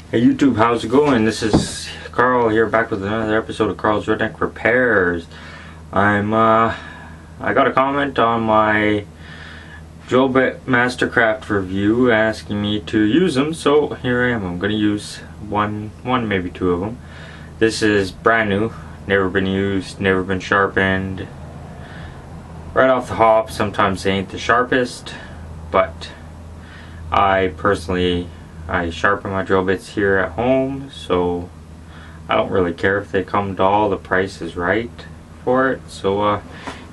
Hey YouTube, how's it going? This is Carl here, back with another episode of Carl's Redneck Repairs. I got a comment on my drill bit Mastercraft review asking me to use them, so here I am. I'm going to use one, maybe two of them. This is brand new, never been used, never been sharpened. Right off the hop, sometimes they ain't the sharpest, but I sharpen my drill bits here at home, so I don't really care if they come dull. The price is right for it. So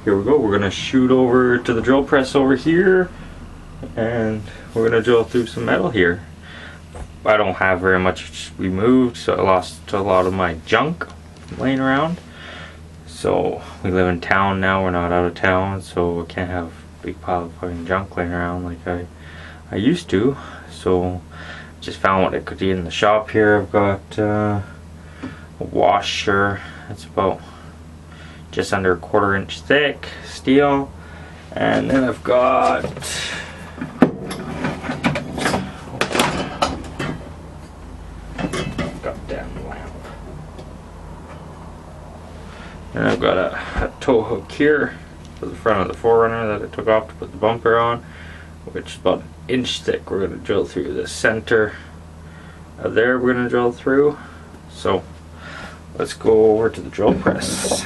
here we go. We're gonna shoot over to the drill press over here, and we're gonna drill through some metal here. I don't have very much removed, so I lost a lot of my junk laying around. So we live in town now, we're not out of town, so we can't have a big pile of fucking junk laying around like I used to. So just found what I could eat in the shop here. I've got a washer. It's about just under a 1/4 inch thick steel, and then I've got goddamn lamp. And I've got a tow hook here for the front of the 4Runner that I took off to put the bumper on, which is about 1 inch thick. We're going to drill through the center of there. We're going to drill through. So let's go over to the drill press.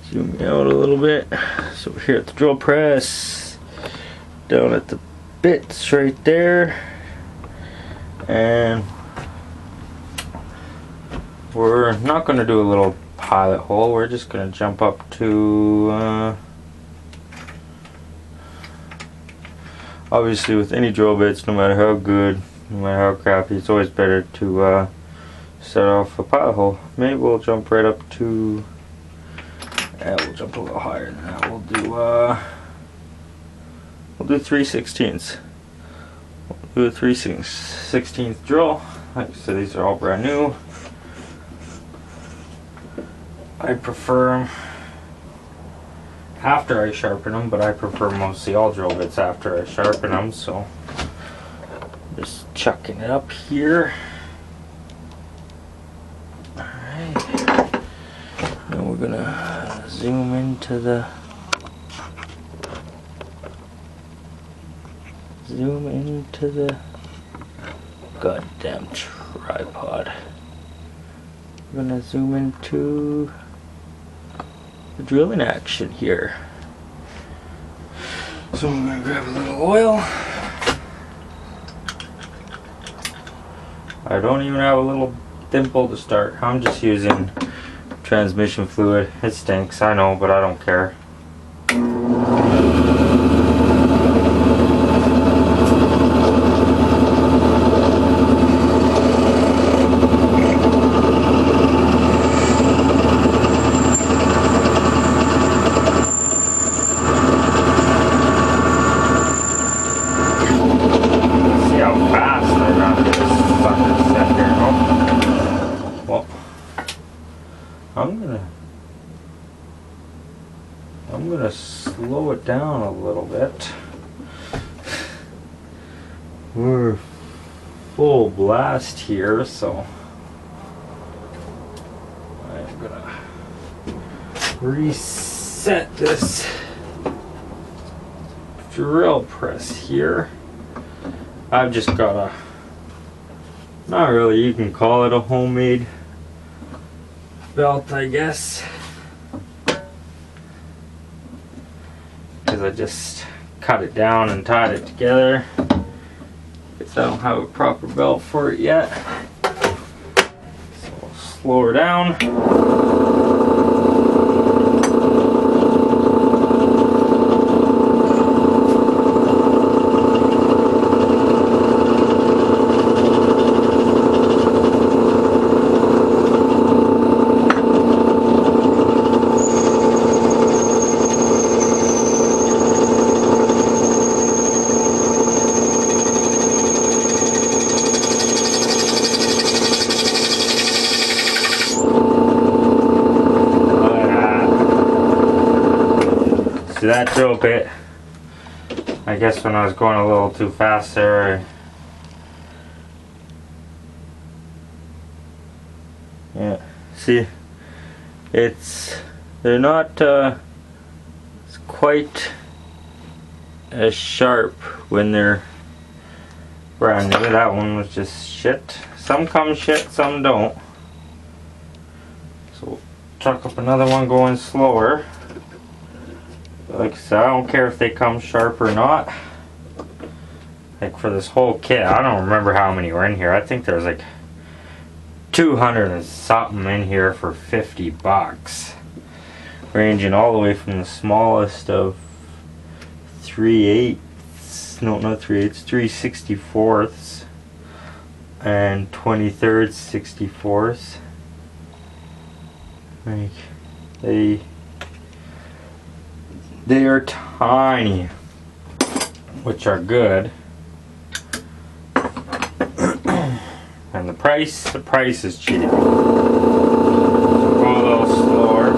Zoom out a little bit. So we're here at the drill press, down at the bits right there, and we're not going to do a little pilot hole. We're just going to jump up to obviously with any drill bits, no matter how good, no matter how crappy, it's always better to set off a pilot hole. Maybe we'll jump right up to, we'll jump a little higher than that. We'll do 3/16. We'll do a 3/16 drill. Like I said, these are all brand new. I prefer them after I sharpen them, but I prefer mostly all drill bits after I sharpen them, so just chucking it up here. Alright, now we're gonna zoom into the goddamn tripod. We're gonna zoom into the drilling action here. So I'm gonna grab a little oil. I don't even have a little dimple to start. I'm just using transmission fluid. It stinks, I know, but I don't care. I'm gonna slow it down a little bit. We're full blast here, so I'm gonna reset this drill press here. I've just got a, not really, you can call it a homemade belt, I guess, because I just cut it down and tied it together, because I don't have a proper belt for it yet. So I'll slow her down. See that drill bit? I guess when I was going a little too fast there, yeah, see, they're not it's quite as sharp when they're brand new. That one was just shit. Some come shit, some don't. So chuck up another one going slower. Like I said, I don't care if they come sharp or not. Like for this whole kit, I don't remember how many were in here. I think there's like 200 and something in here for 50 bucks. Ranging all the way from the smallest of 3/8, no, not 3/8, 3/64 and 23rd 64th. Like they are tiny, which are good. And the price is cheap. Go a little slower.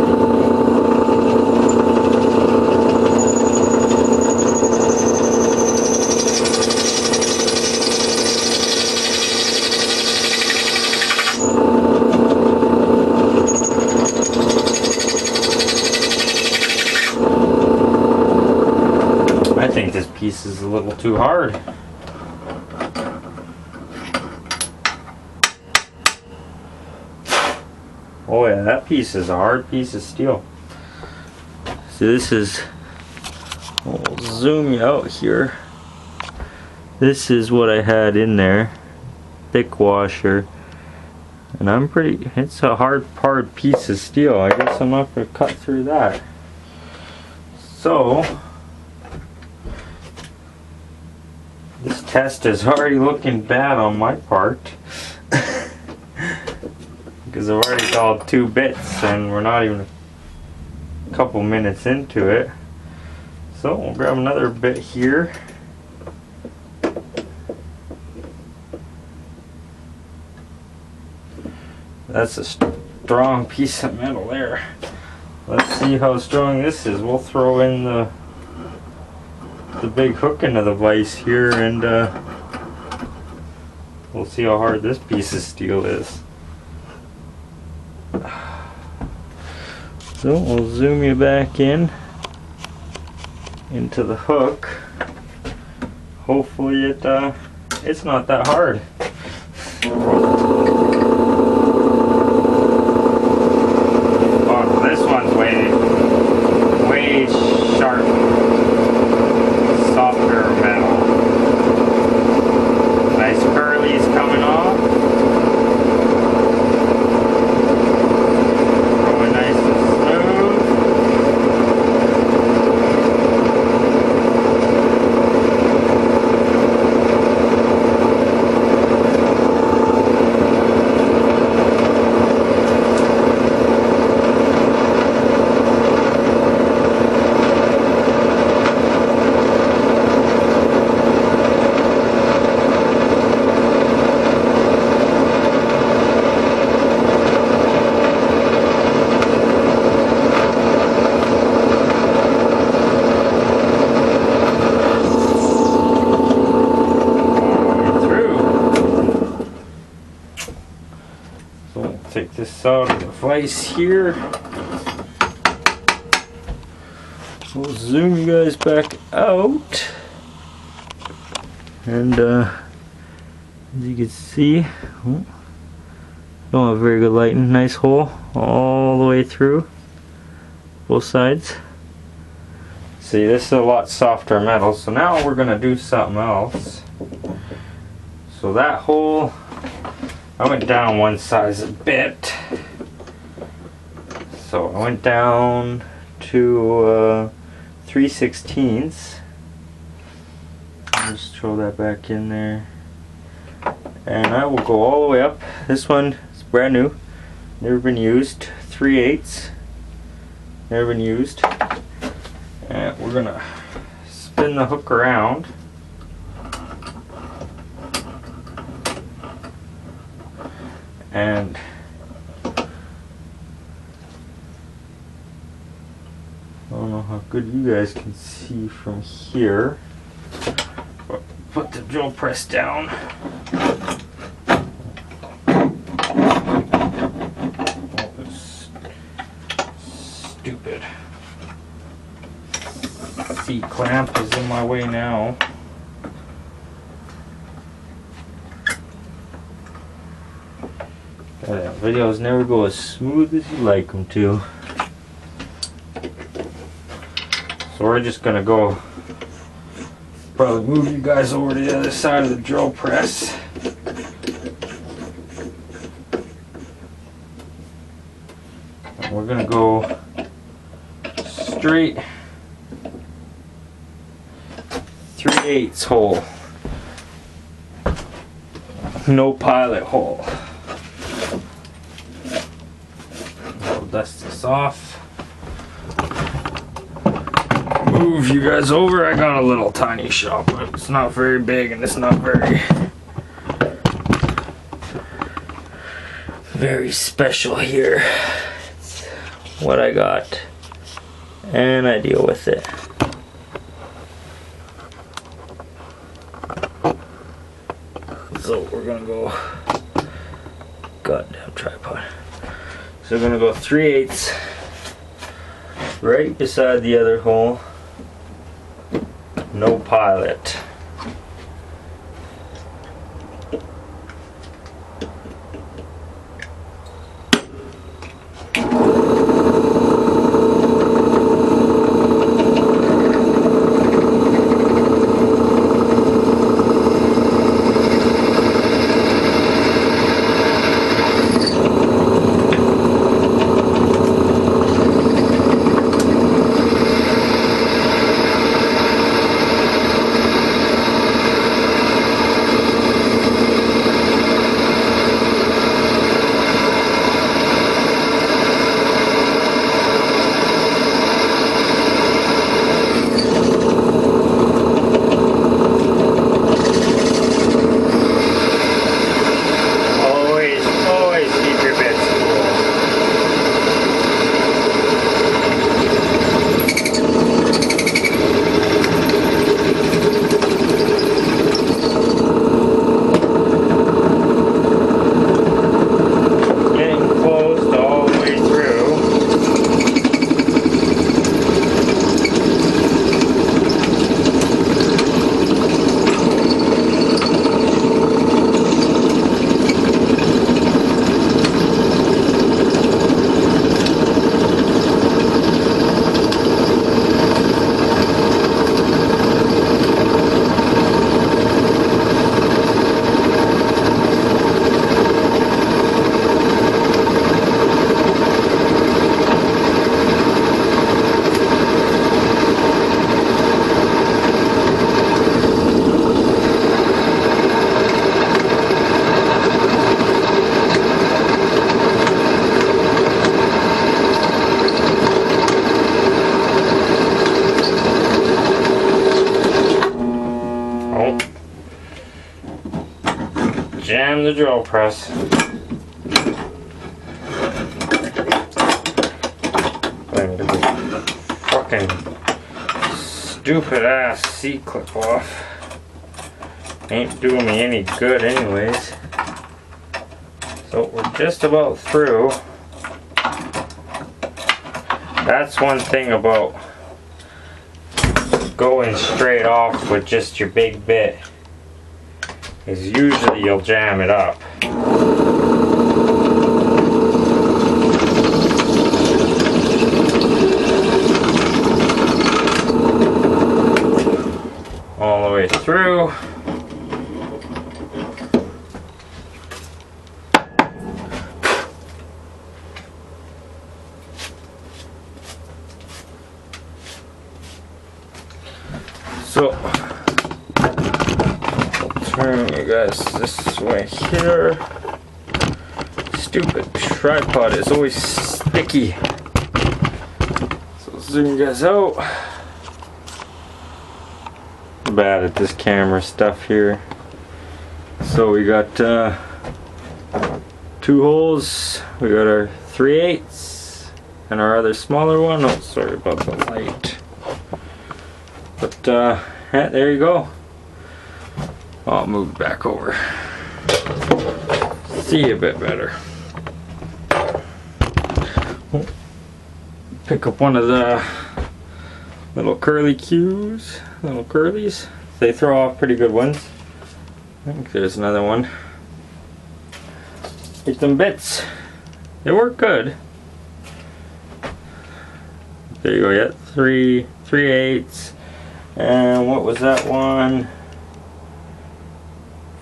I think this piece is a little too hard. Oh yeah, that piece is a hard piece of steel. So this is, I'll zoom you out here. This is what I had in there, thick washer. And it's a hard piece of steel. I guess I'm not going to cut through that. So, this test is already looking bad on my part. Because I've already called 2 bits and we're not even a couple minutes into it. So we'll grab another bit here. That's a strong piece of metal there. Let's see how strong this is. We'll throw in the big hook into the vise here and we'll see how hard this piece of steel is. So we'll zoom you back into the hook. Hopefully it's not that hard. Oh, this one's way sharp, softer metal. Nice curlies coming off. Take this out of the vise here. We'll zoom you guys back out. And as you can see, don't have very good lighting. Nice hole all the way through, both sides. See, this is a lot softer metal. So now we're gonna do something else. So that hole, I went down one size a bit. So I went down to 3/16. Just throw that back in there. And I will go all the way up. This one is brand new, never been used. 3/8, never been used. And we're gonna spin the hook around. And I don't know how good you guys can see from here. put the drill press down. Oh, it's stupid. C-clamp is in my way now. Videos never go as smooth as you like them to. So we're just gonna go probably move you guys over to the other side of the drill press. And we're gonna go straight 3/8 hole. No pilot hole. I'll dust this off. Move you guys over. I got a little tiny shop, but it's not very big and it's not very special here. It's what I got and I deal with it. So we're gonna go, goddamn tripod. So we're gonna go 3/8 right beside the other hole. No pilot. Jam the drill press. Fucking stupid ass C-clip off. Ain't doing me any good anyways. So we're just about through. That's one thing about going straight off with just your big bit, is usually you'll jam it up. All the way through. So turn you guys this way here. Stupid tripod is always sticky. So zoom you guys out. Bad at this camera stuff here. So we got 2 holes. We got our 3/8 and our other smaller one. Oh, sorry about the light. But yeah, there you go. I'll move back over. See a bit better. Pick up one of the little curly cues, little curlies. They throw off pretty good ones. I think there's another one. Get them bits. They work good. There you go, yeah, 3/8. And what was that one?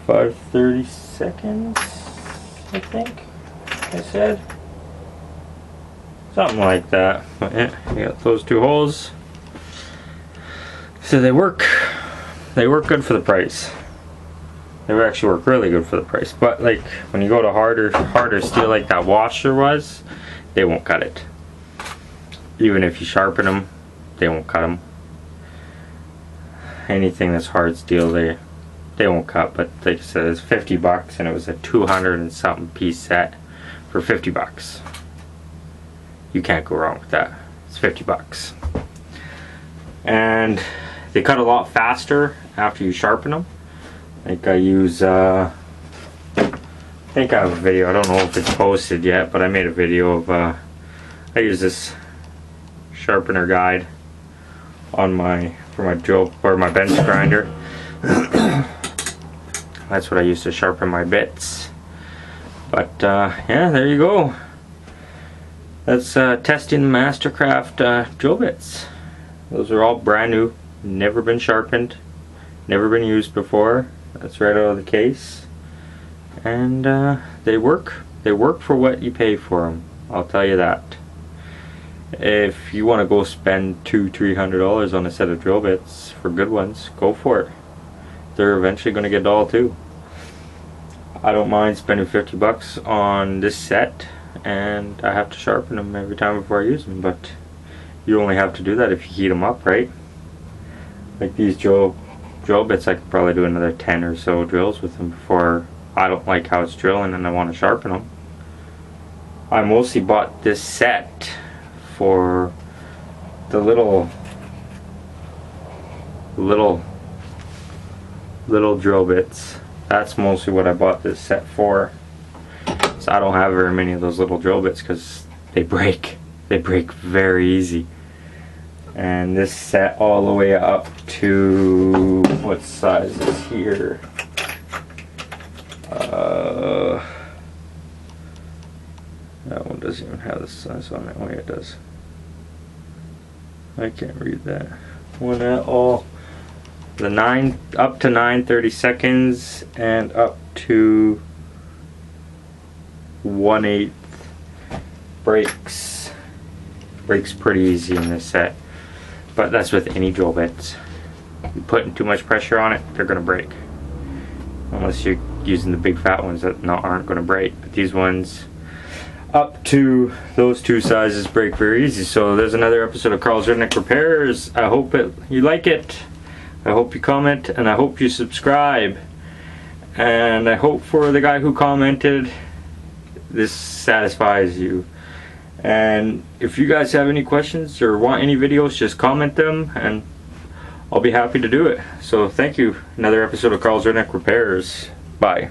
5/32, I think I said. Something like that. But yeah, you got those two holes. So they work good for the price. They actually work really good for the price. But like when you go to harder steel like that washer was, they won't cut it. Even if you sharpen them, they won't cut them. Anything that's hard steel, they won't cut. But like I said, it's $50 and it was a 200 and something piece set for $50. You can't go wrong with that. It's $50. And they cut a lot faster after you sharpen them. Like I use, I think I have a video. I don't know if it's posted yet, but I made a video of, I use this sharpener guide on for my drill or my bench grinder. That's what I use to sharpen my bits. But yeah, there you go. That's testing Mastercraft drill bits. Those are all brand new, never been sharpened, never been used before. That's right out of the case, and they work. They work for what you pay for them. I'll tell you that. If you want to go spend $200-300 on a set of drill bits for good ones, go for it. They're eventually going to get dull too. I don't mind spending $50 on this set, and I have to sharpen them every time before I use them. But you only have to do that if you heat them up, right? Like these drill bits, I could probably do another 10 or so drills with them before I don't like how it's drilling and I want to sharpen them. I mostly bought this set for the little drill bits. That's mostly what I bought this set for. So I don't have very many of those little drill bits because they break. They break very easy. And this set all the way up to, what size is here? That one doesn't even have the size on it. Oh yeah, it does. I can't read that one at all. The 9 up to 9/32 and up to 1/8 breaks. Breaks pretty easy in this set. But that's with any drill bits. You're putting too much pressure on it, they're gonna break. Unless you're using the big fat ones that aren't gonna break. But these ones up to those two sizes break very easy. So there's another episode of Carl's Redneck Repairs. I hope you like it. I hope you comment, and I hope you subscribe. And I hope for the guy who commented, this satisfies you. And if you guys have any questions or want any videos, just comment them and I'll be happy to do it. So thank you. Another episode of Carl's Redneck Repairs. Bye.